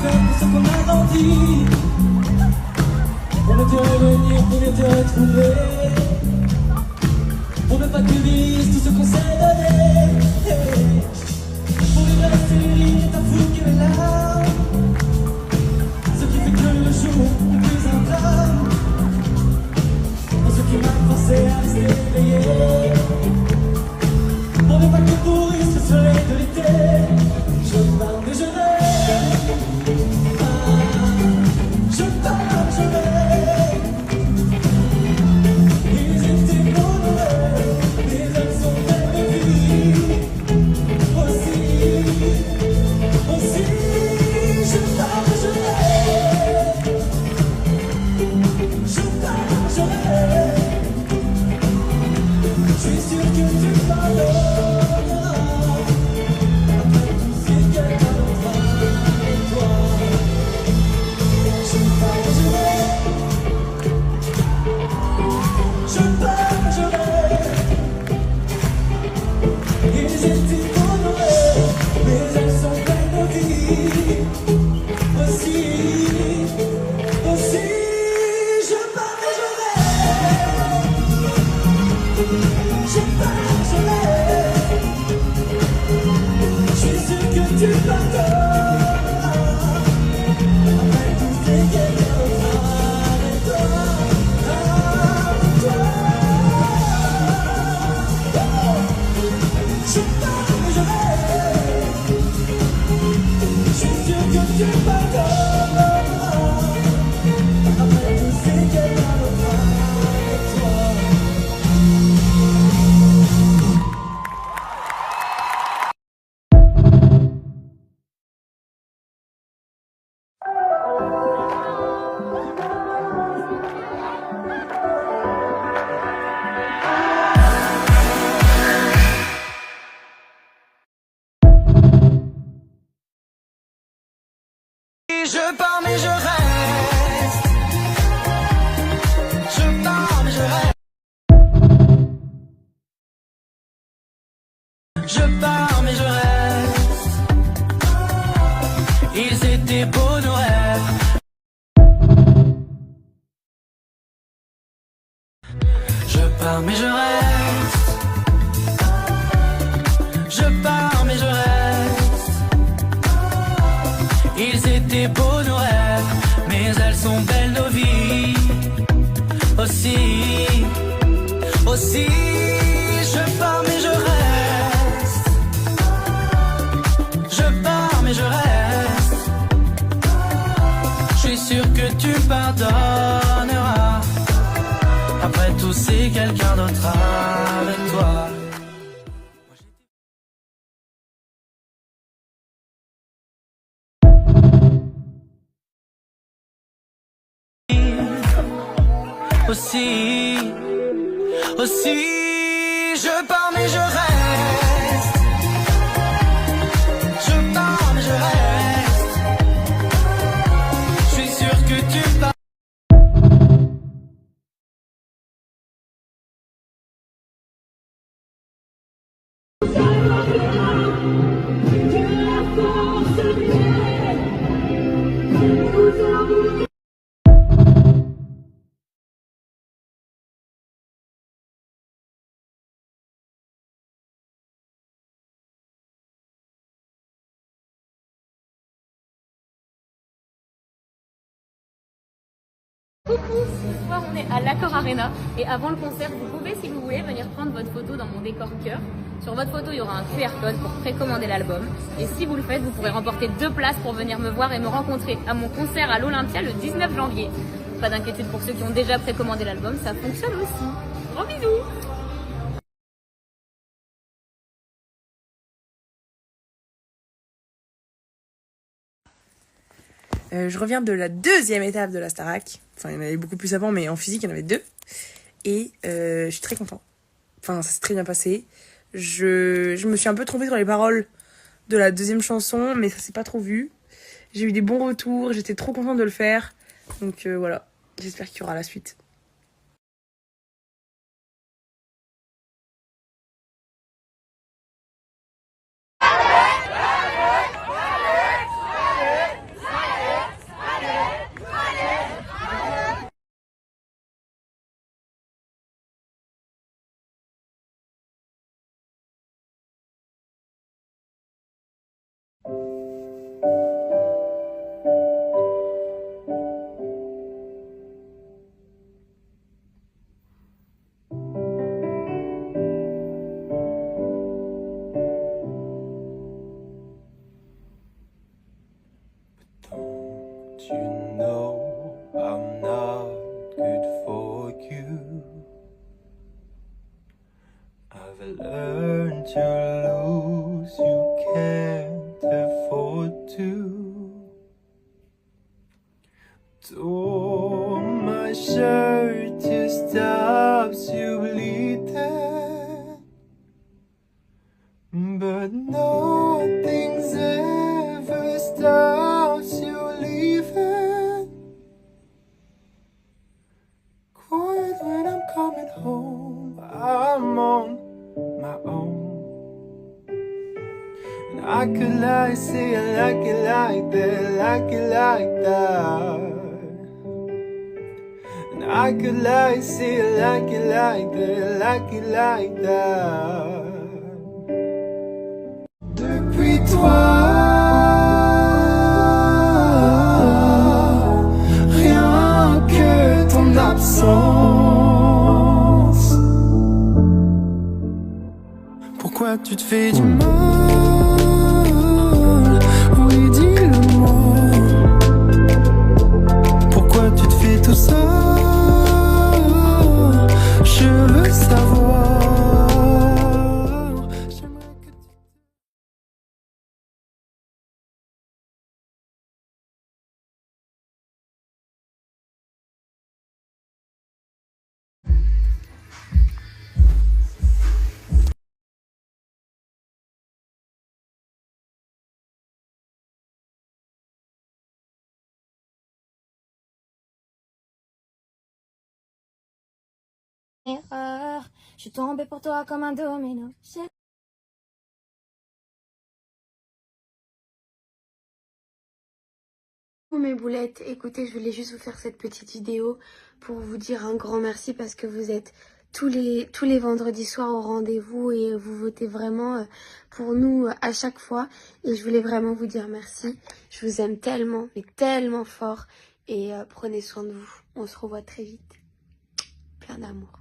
fait pour ce qu'on a grandi. Pour ne te revenir, pour ne te retrouver. Pour ne pas que tu vises tout ce qu'on s'est donné. Pour y rester libre, ta foule qui est là. Ce qui fait que le jour est plus un drame. Pour ce qui m'a forcé à rester éveillé. Pour ne pas que pourrisse le soleil de l'été. Je pars mais je rêve. Je pars, je rêve. Ils étaient beaux nos rêves, mais elles sont belles de vie. Aussi, je pars mais je rêve. Je pars, je rêve. Je suis sûr que tu pardonneras. Après tout, c'est quelqu'un d'autre avec toi. Je pars, je rêve. Je pars, je rêve. Ils étaient beaux nos rêves, mais elles sont pleines de vie. Aussi, je pars et je rêve. Je pars, je rêve. Je suis sûr que tu pardonneras. Après tout, c'est quelqu'un d'autre avec toi. Avec toi. Je pars et je rêve. Je suis sûr que tu pardonneras. Après tout, c'est quelqu'un d'autre avec toi. Je pars mais je reste. Je pars mais je reste. Je pars mais je reste. Ils étaient beaux nos rêves. Je pars mais je reste. Je pars mais je reste. Ils étaient beaux nos rêves, mais elles sont belles nos vies. Aussi, je pars mais je reste. Je pars mais je reste. Je suis sûr que tu pardonneras. Après tout, c'est quelqu'un d'autre avec toi. Aussi, je pars mais je reste. Je pars mais je reste. Je suis sûr que tu pars. Coucou, ce soir on est à l'Accor Arena et avant le concert vous pouvez si vous voulez venir prendre votre photo dans mon décor cœur. Sur votre photo il y aura un QR code pour précommander l'album et si vous le faites vous pourrez remporter 2 places pour venir me voir et me rencontrer à mon concert à l'Olympia le 19 janvier. Pas d'inquiétude pour ceux qui ont déjà précommandé l'album, ça fonctionne aussi. Gros bisous. Je reviens de la 2e étape de la Starac. Enfin, il y en avait beaucoup plus avant, mais en physique, il y en avait 2. Et je suis très content. Enfin, ça s'est très bien passé. Je me suis un peu trompée sur les paroles de la 2e chanson, mais ça s'est pas trop vu. J'ai eu des bons retours, j'étais trop contente de le faire. Donc voilà, j'espère qu'il y aura la suite. you know I'm not good for you. I've learned to lose, you can't afford to. Tore my shirt to stop you bleeding, but nothing's ever stops you leaving. Quiet when I'm coming home, I'm on my own. And I could lie, say I like it like that, like it like that. And I could lie, say I like it like that, like it like that. Depuis toi, rien que ton absence. Pourquoi tu te fais du mal? Oui, dis-le-moi. Pourquoi tu te fais tout ça? Je veux savoir. J'aimerais que tu... Erreur, je suis tombée pour toi comme un domino. Oh, mes boulettes, écoutez, je voulais juste vous faire cette petite vidéo pour vous dire un grand merci parce que vous êtes tous les vendredis soirs au rendez-vous et vous votez vraiment pour nous à chaque fois. Et je voulais vraiment vous dire merci. Je vous aime tellement, mais tellement fort. Et prenez soin de vous. On se revoit très vite. Plein d'amour.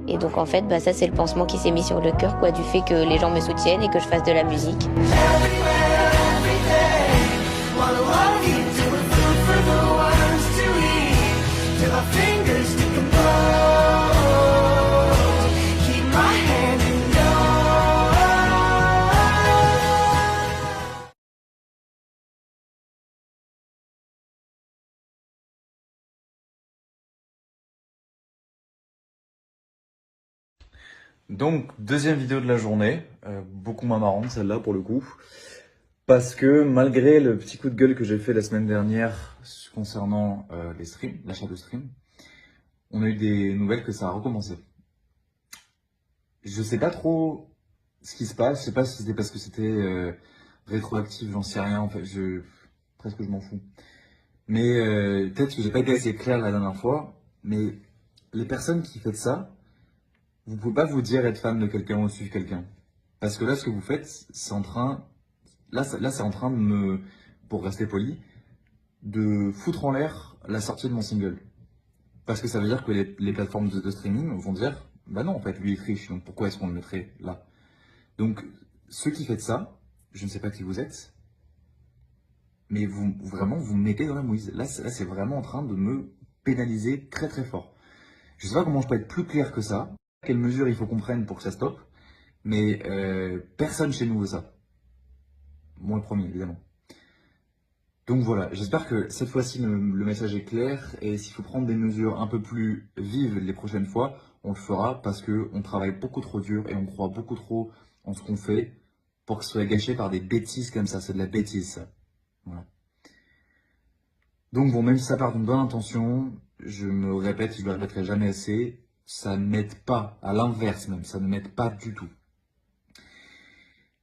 Et donc en fait, bah, ça c'est le pansement qui s'est mis sur le cœur, quoi, du fait que les gens me soutiennent et que je fasse de la musique. Donc, deuxième vidéo de la journée, beaucoup moins marrante celle-là pour le coup, parce que malgré le petit coup de gueule que j'ai fait la semaine dernière concernant les streams, l'achat de streams, on a eu des nouvelles que ça a recommencé. Je sais pas trop ce qui se passe, je sais pas si c'était parce que c'était rétroactif, j'en sais rien, en fait, presque je m'en fous. Mais peut-être que j'ai pas été assez clair la dernière fois, mais les personnes qui font ça, vous pouvez pas vous dire être fan de quelqu'un ou suivre quelqu'un. Parce que là, ce que vous faites, c'est en train... Là, c'est en train de me... Pour rester poli, de foutre en l'air la sortie de mon single. Parce que ça veut dire que les plateformes de streaming vont dire, bah non, en fait, lui il triche, donc pourquoi est-ce qu'on le mettrait là? Donc, ceux qui faites ça, je ne sais pas qui vous êtes, mais vous me mettez dans la mouise. Là, c'est vraiment en train de me pénaliser très très fort. Je sais pas comment je peux être plus clair que ça. Quelles mesures il faut qu'on prenne pour que ça stoppe, mais personne chez nous veut ça. Moi le premier, évidemment. Donc voilà, j'espère que cette fois-ci le message est clair et s'il faut prendre des mesures un peu plus vives les prochaines fois, on le fera parce que on travaille beaucoup trop dur et on croit beaucoup trop en ce qu'on fait pour que ce soit gâché par des bêtises comme ça. C'est de la bêtise, ça. Voilà. Donc bon, même si ça part d'une bonne intention, je me répète, je le répéterai jamais assez, ça n'aide pas, à l'inverse même, ça ne m'aide pas du tout.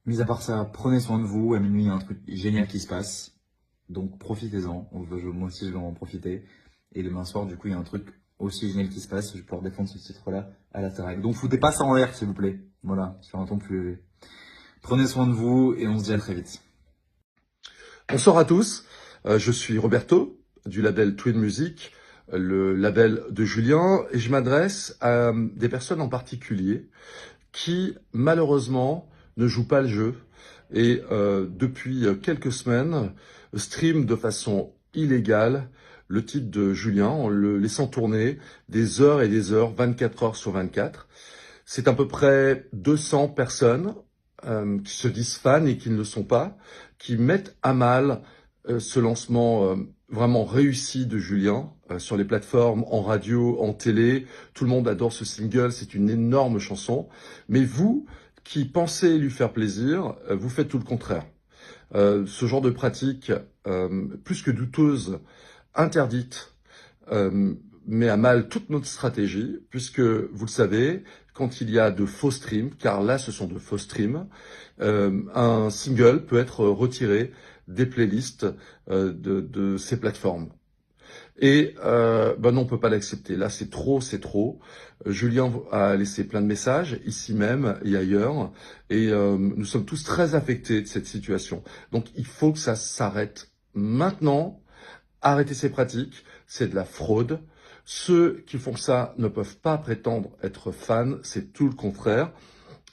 Mis à part ça, prenez soin de vous, à minuit il y a un truc génial qui se passe. Donc profitez-en, moi aussi je vais en profiter. Et demain soir, du coup, il y a un truc aussi génial qui se passe, je vais pouvoir défendre ce titre-là à la Starac. Donc foutez pas ça en l'air, s'il vous plaît. Voilà, sur un ton plus élevé. Prenez soin de vous et on se dit à très vite. Bonsoir à tous, je suis Roberto du label Twin Music, le label de Julien, et je m'adresse à des personnes en particulier qui malheureusement ne jouent pas le jeu et depuis quelques semaines stream de façon illégale le titre de Julien en le laissant tourner des heures et des heures, 24 heures sur 24. C'est à peu près 200 personnes qui se disent fans et qui ne le sont pas, qui mettent à mal ce lancement vraiment réussi de Julien sur les plateformes, en radio, en télé. Tout le monde adore ce single, c'est une énorme chanson. Mais vous, qui pensez lui faire plaisir, vous faites tout le contraire. Ce genre de pratique, plus que douteuse, interdite, met à mal toute notre stratégie, puisque, vous le savez, quand il y a de faux streams, car là ce sont de faux streams, un single peut être retiré des playlists de ces plateformes. Et non, on peut pas l'accepter. Là, c'est trop, c'est trop. Julien a laissé plein de messages, ici même et ailleurs, et nous sommes tous très affectés de cette situation. Donc, il faut que ça s'arrête maintenant. Arrêtez ces pratiques, c'est de la fraude. Ceux qui font ça ne peuvent pas prétendre être fans, c'est tout le contraire.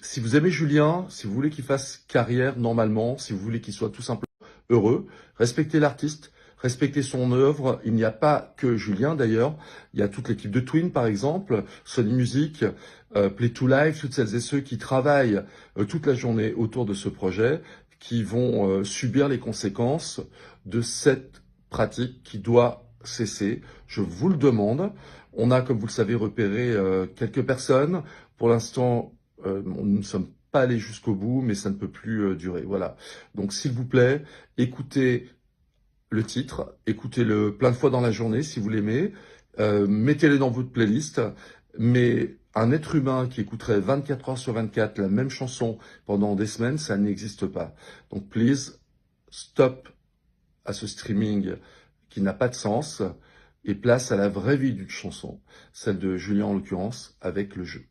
Si vous aimez Julien, si vous voulez qu'il fasse carrière normalement, si vous voulez qu'il soit tout simplement heureux, respectez l'artiste, respectez son œuvre. Il n'y a pas que Julien d'ailleurs, il y a toute l'équipe de Twin par exemple, Sony Music, Play to Live, toutes celles et ceux qui travaillent toute la journée autour de ce projet, qui vont subir les conséquences de cette pratique qui doit cesser. Je vous le demande. On a, comme vous le savez, repéré quelques personnes. Pour l'instant, nous ne sommes pas allés jusqu'au bout, mais ça ne peut plus durer. Voilà. Donc, s'il vous plaît, écoutez le titre, écoutez-le plein de fois dans la journée si vous l'aimez, mettez-le dans votre playlist, mais un être humain qui écouterait 24 heures sur 24 la même chanson pendant des semaines, ça n'existe pas. Donc, please, stop à ce streaming qui n'a pas de sens et place à la vraie vie d'une chanson, celle de Julien en l'occurrence, avec le jeu.